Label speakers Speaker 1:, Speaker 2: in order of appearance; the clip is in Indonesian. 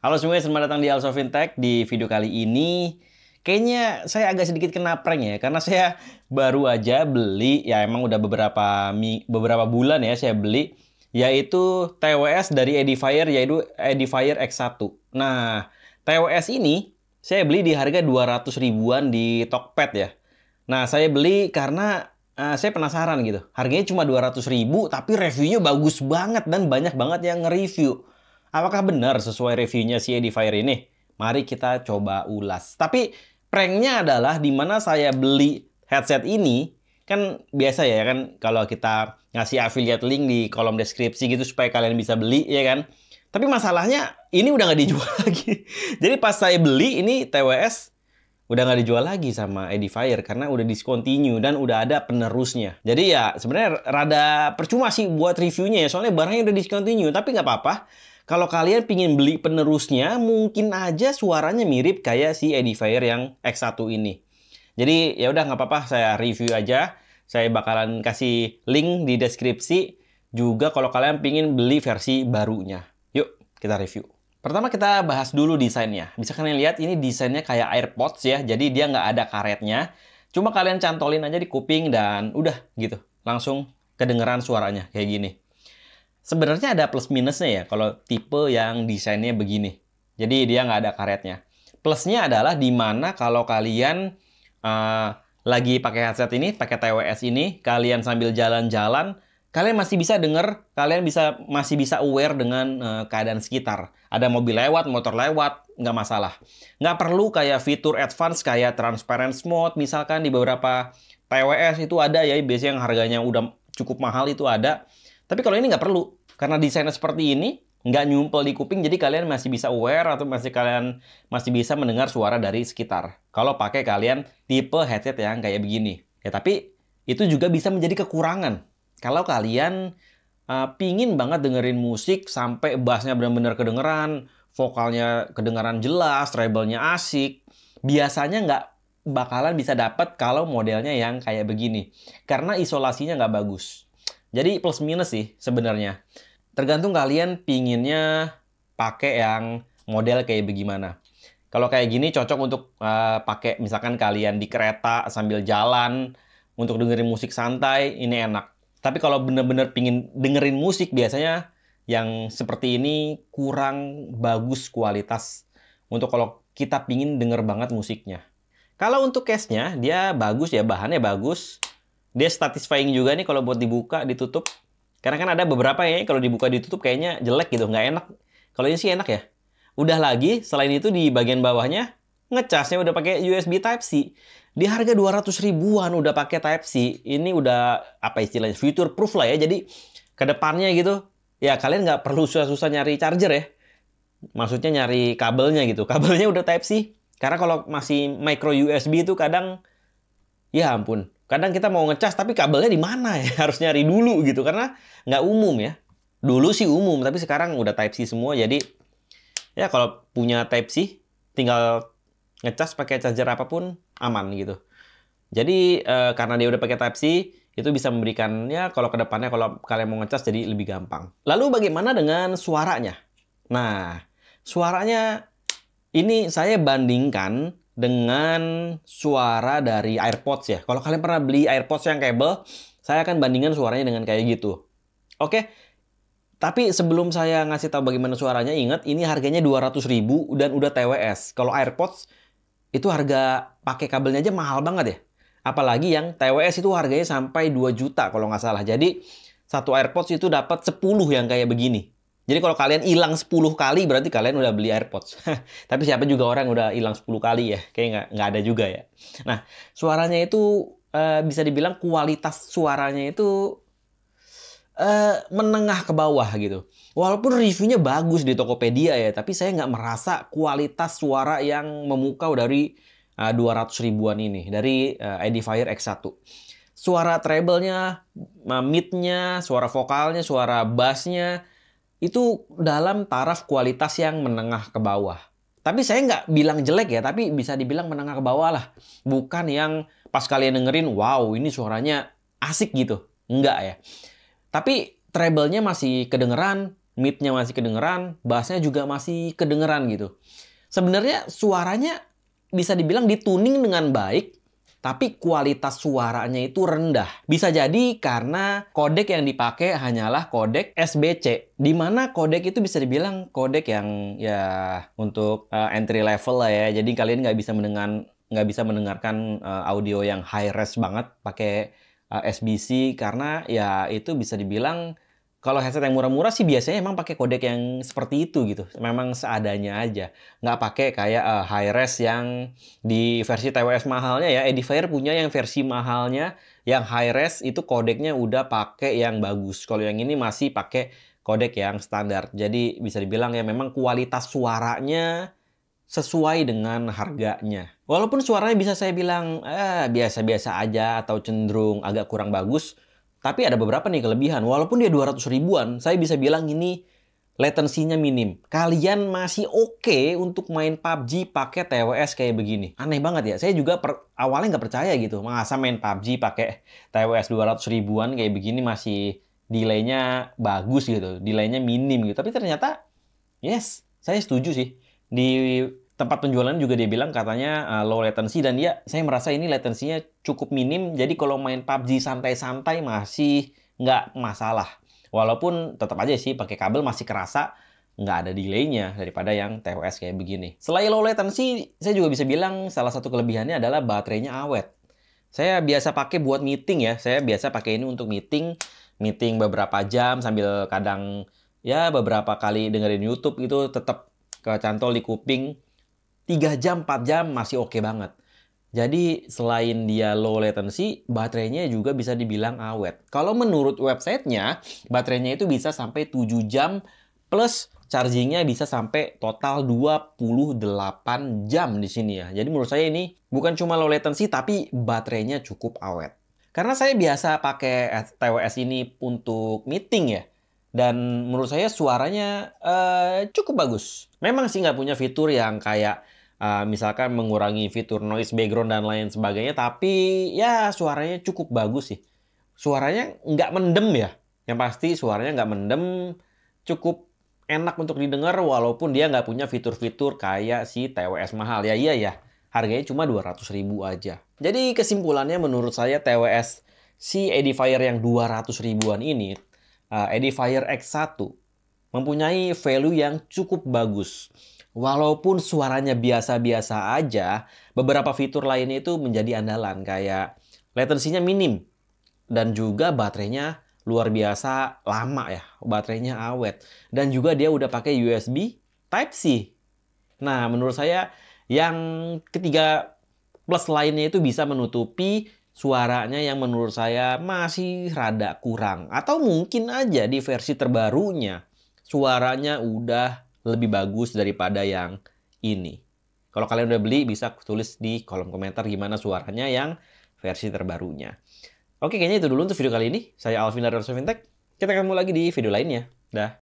Speaker 1: Halo semuanya, selamat datang di Also Fintech. Di video kali ini, kayaknya saya agak sedikit kena prank ya, karena saya baru aja beli, ya emang udah beberapa bulan ya saya beli, yaitu TWS dari Edifier, yaitu Edifier X1. Nah, TWS ini saya beli di harga 200 ribuan di Tokped ya. Nah, saya beli karena saya penasaran gitu. Harganya cuma 200 ribu, tapi reviewnya bagus banget dan banyak banget yang nge-review. Apakah benar sesuai reviewnya si Edifier ini? Mari kita coba ulas. Tapi pranknya adalah di mana saya beli headset ini, kan biasa ya kan kalau kita ngasih affiliate link di kolom deskripsi gitu supaya kalian bisa beli ya kan. Tapi masalahnya ini udah nggak dijual lagi. Jadi pas saya beli ini TWS udah nggak dijual lagi sama Edifier karena udah discontinue dan udah ada penerusnya. Jadi ya sebenarnya rada percuma sih buat reviewnya ya, soalnya barangnya udah discontinue. Tapi nggak apa-apa. Kalau kalian pingin beli penerusnya, mungkin aja suaranya mirip kayak si Edifier yang X1 ini. Jadi ya udah nggak apa-apa, saya review aja. Saya bakalan kasih link di deskripsi. Juga kalau kalian pingin beli versi barunya. Yuk kita review. Pertama kita bahas dulu desainnya. Bisa kalian lihat ini desainnya kayak AirPods ya. Jadi dia nggak ada karetnya. Cuma kalian cantolin aja di kuping dan udah gitu. Langsung kedengeran suaranya kayak gini. Sebenarnya ada plus minusnya ya kalau tipe yang desainnya begini. Jadi dia nggak ada karetnya. Plusnya adalah di mana kalau kalian lagi pakai headset ini, pakai TWS ini, kalian sambil jalan-jalan, kalian masih bisa denger, kalian masih bisa aware dengan keadaan sekitar. Ada mobil lewat, motor lewat, nggak masalah. Nggak perlu kayak fitur advance kayak transparent mode, misalkan di beberapa TWS itu ada ya, biasanya yang harganya udah cukup mahal itu ada. Tapi kalau ini nggak perlu, karena desainnya seperti ini, nggak nyumpel di kuping, jadi kalian masih bisa aware atau kalian masih bisa mendengar suara dari sekitar. Kalau pakai kalian tipe headset yang kayak begini. Ya tapi itu juga bisa menjadi kekurangan. Kalau kalian pingin banget dengerin musik sampai bassnya benar-benar kedengeran, vokalnya kedengeran jelas, treble-nya asik, biasanya nggak bakalan bisa dapat kalau modelnya yang kayak begini. Karena isolasinya nggak bagus. Jadi plus minus sih sebenarnya. Tergantung kalian pinginnya pakai yang model kayak bagaimana. Kalau kayak gini cocok untuk pakai misalkan kalian di kereta sambil jalan untuk dengerin musik santai, ini enak. Tapi kalau bener-bener pingin dengerin musik biasanya yang seperti ini kurang bagus kualitas untuk kalau kita pingin denger banget musiknya. Kalau untuk case-nya dia bagus ya, bahannya bagus. Dia satisfying juga nih kalau buat dibuka, ditutup. Karena kan ada beberapa ya, kalau dibuka ditutup kayaknya jelek gitu, nggak enak. Kalau ini sih enak ya. Udah lagi, selain itu di bagian bawahnya, ngecasnya udah pakai USB Type-C. Di harga 200 ribuan udah pakai Type-C. Ini udah, apa istilahnya, future proof lah ya. Jadi, ke depannya gitu, ya kalian nggak perlu susah-susah nyari charger ya. Maksudnya nyari kabelnya gitu. Kabelnya udah Type-C. Karena kalau masih micro USB itu kadang, ya ampun. Kadang kita mau ngecas tapi kabelnya di mana ya? Harus nyari dulu gitu karena nggak umum ya. Dulu sih umum tapi sekarang udah Type-C semua. Jadi ya kalau punya Type-C tinggal ngecas pakai charger apapun aman gitu. Jadi karena dia udah pakai Type-C itu bisa memberikan ya kalau ke depannya kalau kalian mau ngecas jadi lebih gampang. Lalu bagaimana dengan suaranya? Nah, suaranya ini saya bandingkan dengan suara dari AirPods ya. Kalau kalian pernah beli AirPods yang kabel, saya akan bandingkan suaranya dengan kayak gitu. Oke, tapi sebelum saya ngasih tahu bagaimana suaranya, ingat ini harganya 200 ribu dan udah TWS. Kalau AirPods itu harga pakai kabelnya aja mahal banget ya. Apalagi yang TWS itu harganya sampai 2 juta kalau nggak salah. Jadi satu AirPods itu dapat 10 yang kayak begini. Jadi kalau kalian hilang 10 kali berarti kalian udah beli AirPods. Tapi siapa juga orang udah hilang 10 kali ya. Kayaknya nggak ada juga ya. Nah, suaranya itu bisa dibilang kualitas suaranya itu menengah ke bawah gitu. Walaupun reviewnya bagus di Tokopedia ya. Tapi saya nggak merasa kualitas suara yang memukau dari 200 ribuan ini. Dari Edifier X1. Suara treble-nya, mid-nya, suara vokalnya, suara bass-nya itu dalam taraf kualitas yang menengah ke bawah. Tapi saya nggak bilang jelek ya, tapi bisa dibilang menengah ke bawah lah. Bukan yang pas kalian dengerin, wow ini suaranya asik gitu. Enggak ya. Tapi treble-nya masih kedengeran, mid-nya masih kedengeran, bass-nya juga masih kedengeran gitu. Sebenarnya suaranya bisa dibilang dituning dengan baik, tapi kualitas suaranya itu rendah. Bisa jadi karena kodek yang dipakai hanyalah kodek SBC, di mana kodek itu bisa dibilang kodek yang ya untuk entry level lah ya. Jadi kalian nggak bisa mendengarkan audio yang high res banget pakai SBC, karena ya itu bisa dibilang kalau headset yang murah-murah sih biasanya emang pakai kodek yang seperti itu gitu. Memang seadanya aja. Nggak pakai kayak high res yang di versi TWS mahalnya ya. Edifier punya yang versi mahalnya, yang high res itu kodeknya udah pakai yang bagus. Kalau yang ini masih pakai kodek yang standar. Jadi bisa dibilang ya memang kualitas suaranya sesuai dengan harganya. Walaupun suaranya bisa saya bilang biasa-biasa aja atau cenderung agak kurang bagus, tapi ada beberapa nih kelebihan. Walaupun dia 200 ribuan, saya bisa bilang ini latensinya minim. Kalian masih oke untuk main PUBG pakai TWS kayak begini. Aneh banget ya. Saya juga awalnya nggak percaya gitu. Masa main PUBG pakai TWS 200 ribuan kayak begini masih delay-nya bagus gitu. Delay-nya minim gitu. Tapi ternyata, yes, saya setuju sih. Di tempat penjualan juga dia bilang katanya low latency, dan ya saya merasa ini latensinya cukup minim, jadi kalau main PUBG santai-santai masih nggak masalah. Walaupun tetap aja sih pakai kabel masih kerasa nggak ada delay-nya daripada yang TWS kayak begini. Selain low latency, saya juga bisa bilang salah satu kelebihannya adalah baterainya awet. Saya biasa pakai buat meeting ya, saya biasa pakai ini untuk meeting beberapa jam sambil kadang ya beberapa kali dengerin YouTube itu tetap kecantol di kuping. 3 jam, 4 jam masih oke banget. Jadi selain dia low latency, baterainya juga bisa dibilang awet. Kalau menurut websitenya, baterainya itu bisa sampai 7 jam plus chargingnya bisa sampai total 28 jam di sini ya. Jadi menurut saya ini bukan cuma low latency, tapi baterainya cukup awet. Karena saya biasa pakai TWS ini untuk meeting ya. Dan menurut saya suaranya cukup bagus. Memang sih nggak punya fitur yang kayak misalkan mengurangi fitur noise background dan lain sebagainya, tapi ya suaranya cukup bagus sih. Suaranya nggak mendem ya. Yang pasti suaranya nggak mendem, cukup enak untuk didengar walaupun dia nggak punya fitur-fitur kayak si TWS mahal. Ya iya ya, harganya cuma 200 ribu aja. Jadi kesimpulannya menurut saya TWS si Edifier yang 200 ribuan ini, Edifier X1, mempunyai value yang cukup bagus. Walaupun suaranya biasa-biasa aja, beberapa fitur lainnya itu menjadi andalan, kayak latensinya minim dan juga baterainya luar biasa lama ya, baterainya awet, dan juga dia udah pakai USB Type-C. Nah, menurut saya yang ketiga plus lainnya itu bisa menutupi suaranya yang menurut saya masih rada kurang, atau mungkin aja di versi terbarunya suaranya udah lebih bagus daripada yang ini. Kalau kalian udah beli, bisa tulis di kolom komentar gimana suaranya yang versi terbarunya. Oke, kayaknya itu dulu untuk video kali ini. Saya Alvin dari Fintech. Kita ketemu lagi di video lainnya. Dah.